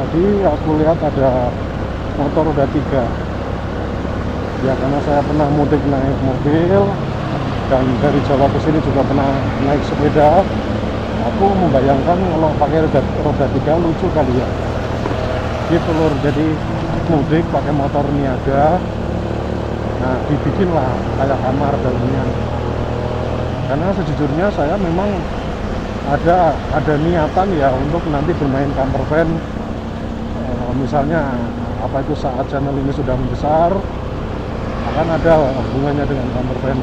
tadi aku lihat ada motor roda 3. Ya karena saya pernah mudik naik mobil dan dari Jawa ke sini juga pernah naik sepeda. Aku membayangkan kalau pakai roda 3 lucu kali ya. Gitu lur, jadi mudik pakai motor niaga. Nah, dibikinlah kayak kamar dalamnya. Karena sejujurnya saya memang ada niatan ya untuk nanti bermain camper van. Misalnya apa itu saat channel ini sudah membesar akan ada hubungannya dengan camper van.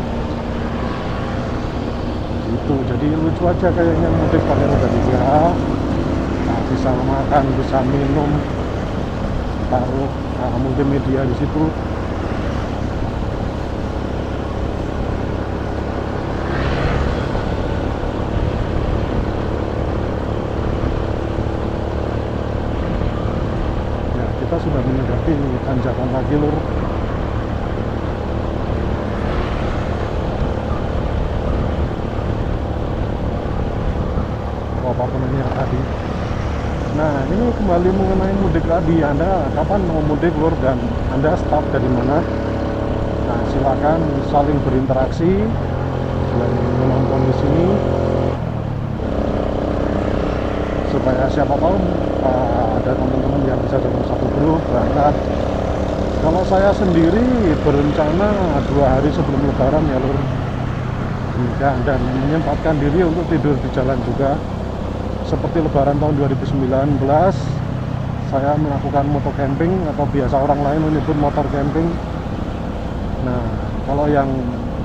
Itu jadi lucu aja kayaknya mudik pakai roda 3. Nah, bisa makan, bisa minum, taruh multimedia di situ. Ya, kita sudah mendekati tanjakan lagi lur. Apartemennya tadi. Nah, ini kembali mengenai mudik tadi. Anda kapan mau mudik lur dan Anda start dari mana? Nah, silakan saling berinteraksi selain menonton di sini supaya siapa tahu ada teman-teman yang bisa dalam satu grup berangkat. Kalau saya sendiri berencana 2 hari sebelum Lebaran ya lur. Dan menyempatkan diri untuk tidur di jalan juga. Seperti Lebaran tahun 2019, saya melakukan motor camping atau biasa orang lain menyebut motor camping. Nah, kalau yang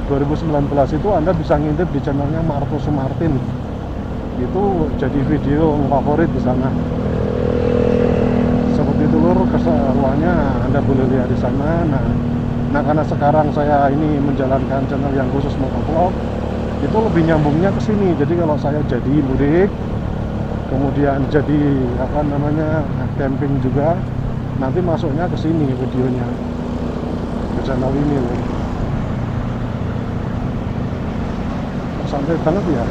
2019 itu Anda bisa ngintip di channelnya Marto Sumartin. Itu jadi video favorit di sana. Seperti itu lur, keseruannya Anda boleh lihat di sana. Nah, karena sekarang saya ini menjalankan channel yang khusus motovlog, itu lebih nyambungnya ke sini. Jadi kalau saya jadi mudik, kemudian jadi camping juga, nanti masuknya ke sini videonya, ke channel ini loh. Santai banget ya.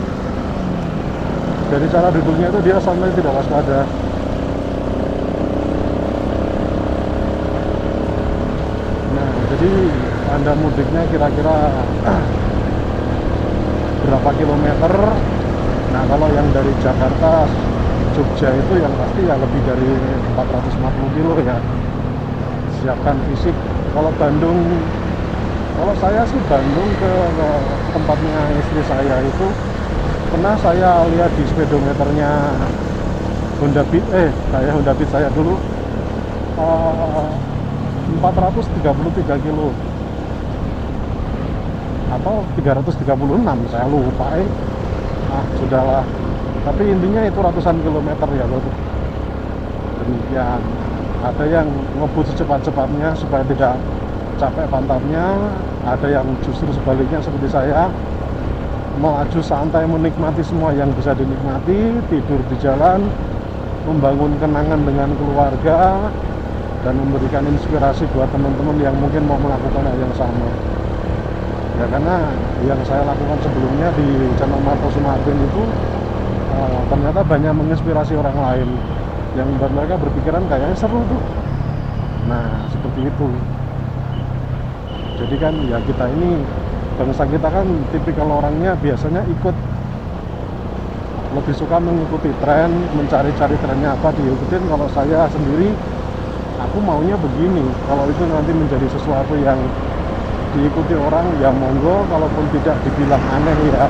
Dari cara duduknya itu dia santai, tidak waspada. Nah, jadi Anda mudiknya kira-kira berapa kilometer? Nah, kalau yang dari Jakarta Jogja itu yang pasti ya lebih dari 450 kilo ya. Siapkan fisik. Kalau saya sih Bandung ke tempatnya istri saya itu pernah saya lihat di speedometernya Honda Beat saya dulu 433 kilo atau 336, saya lupa sudahlah. Tapi intinya itu ratusan kilometer ya lho. Demikian. Ada yang ngebut secepat-cepatnya supaya tidak capek pantatnya, ada yang justru sebaliknya seperti saya, melaju santai menikmati semua yang bisa dinikmati, tidur di jalan, membangun kenangan dengan keluarga, dan memberikan inspirasi buat teman-teman yang mungkin mau melakukan hal yang sama. Ya karena yang saya lakukan sebelumnya di channel Marto Sumartin itu ternyata banyak menginspirasi orang lain yang membuat mereka berpikiran kayaknya seru tuh. Nah, seperti itu. Jadi kan ya kita ini, bangsa kita kan tipikal orangnya biasanya lebih suka mengikuti tren, mencari-cari trennya apa diikutin. Kalau saya sendiri, aku maunya begini. Kalau itu nanti menjadi sesuatu yang diikuti orang, ya monggo. Kalaupun tidak dibilang aneh ya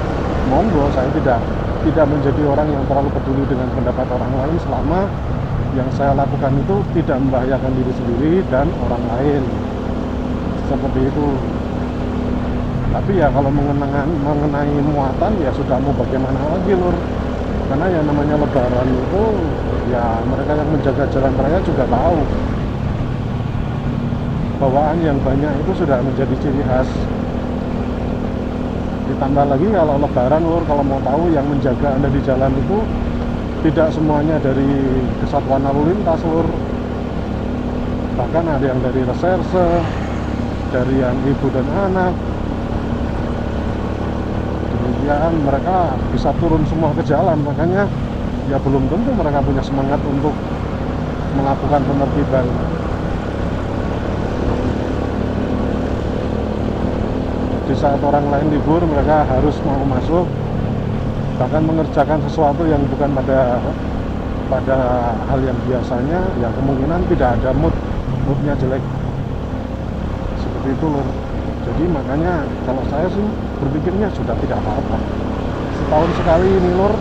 monggo. Saya tidak menjadi orang yang terlalu peduli dengan pendapat orang lain selama yang saya lakukan itu tidak membahayakan diri sendiri dan orang lain. Seperti itu. Tapi ya kalau mengenai muatan ya sudah mau bagaimana lagi lur. Karena yang namanya Lebaran itu ya mereka yang menjaga jalan raya juga tahu bawaan yang banyak itu sudah menjadi ciri khas. Ditambah lagi kalau Lebaran lur, kalau mau tahu yang menjaga Anda di jalan itu tidak semuanya dari kesatuan lalu lintas lur. Bahkan ada yang dari reserse, dari yang ibu dan anak. Demikian mereka bisa turun semua ke jalan, makanya ya belum tentu mereka punya semangat untuk melakukan penertiban. Di saat orang lain libur, mereka harus mau masuk, bahkan mengerjakan sesuatu yang bukan pada hal yang biasanya, ya kemungkinan tidak ada moodnya jelek. Seperti itu lur. Jadi makanya kalau saya sih berpikirnya sudah tidak apa-apa. Setahun sekali ini lur.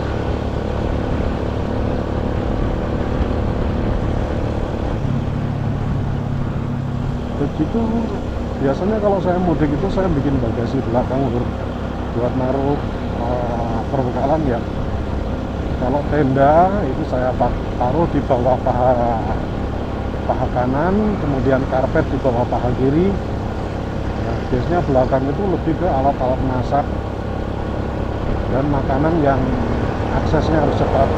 Begitu biasanya kalau saya mudik itu saya bikin bagasi belakang lur, buat naruh perbekalan ya. Kalau tenda itu saya taruh di bawah paha kanan, kemudian karpet di bawah paha kiri. Nah, biasanya belakang itu lebih ke alat-alat masak dan makanan yang aksesnya harus cepat.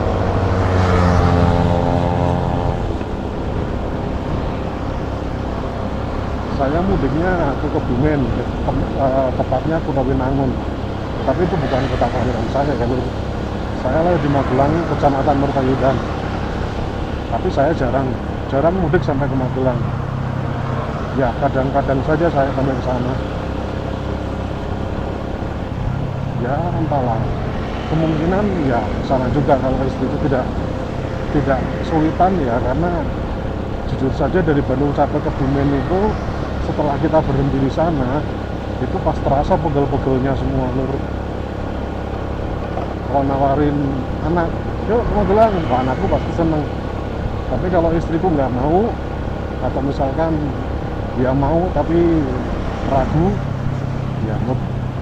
Saya mudiknya ke Kebumen, tepatnya Kutawinangun. Tapi itu bukan kota kelahiran saya kan. Saya lahir di Magelang, Kecamatan Mertayudan. Tapi saya jarang mudik sampai ke Magelang. Ya kadang-kadang saja saya sampai ke sana. Ya entahlah. Kemungkinan ya ke sana juga kalau istri itu tidak kesulitan ya, karena jujur saja dari Bandung sampai ke Kebumen itu setelah kita berhenti di sana itu pas terasa pegel-pegelnya semua lur. Kalau nawarin anak, yuk ke Magelang, anakku pasti seneng. Tapi kalau istriku nggak mau, atau misalkan dia mau tapi ragu, ya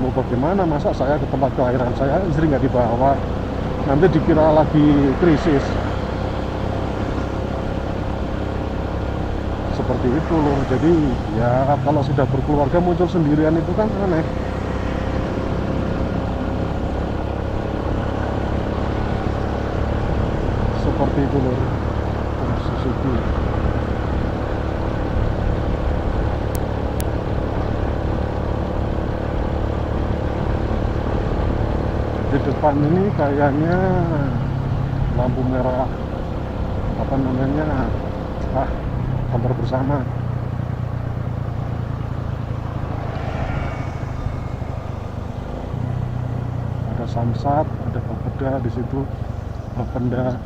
mau bagaimana, masa saya ke tempat kelahiran saya istri nggak dibawa, nanti dikira lagi krisis. Seperti itu loh. Jadi ya kalau sudah berkeluarga muncul sendirian itu kan aneh. Seperti itu loh Suzuki. Di depan ini kayaknya lampu merah apa namanya, kantor bersama. Ada Samsat, ada Bapeda di situ, Bapenda.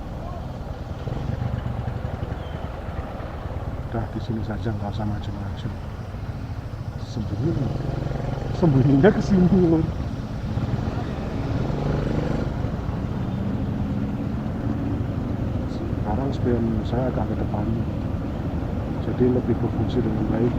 Udah di sini saja, nggak usah maju-maju. Sembunyinya ke sini loh. Sekarang spion saya agak ke depan, jadi lebih berfungsi dengan baik.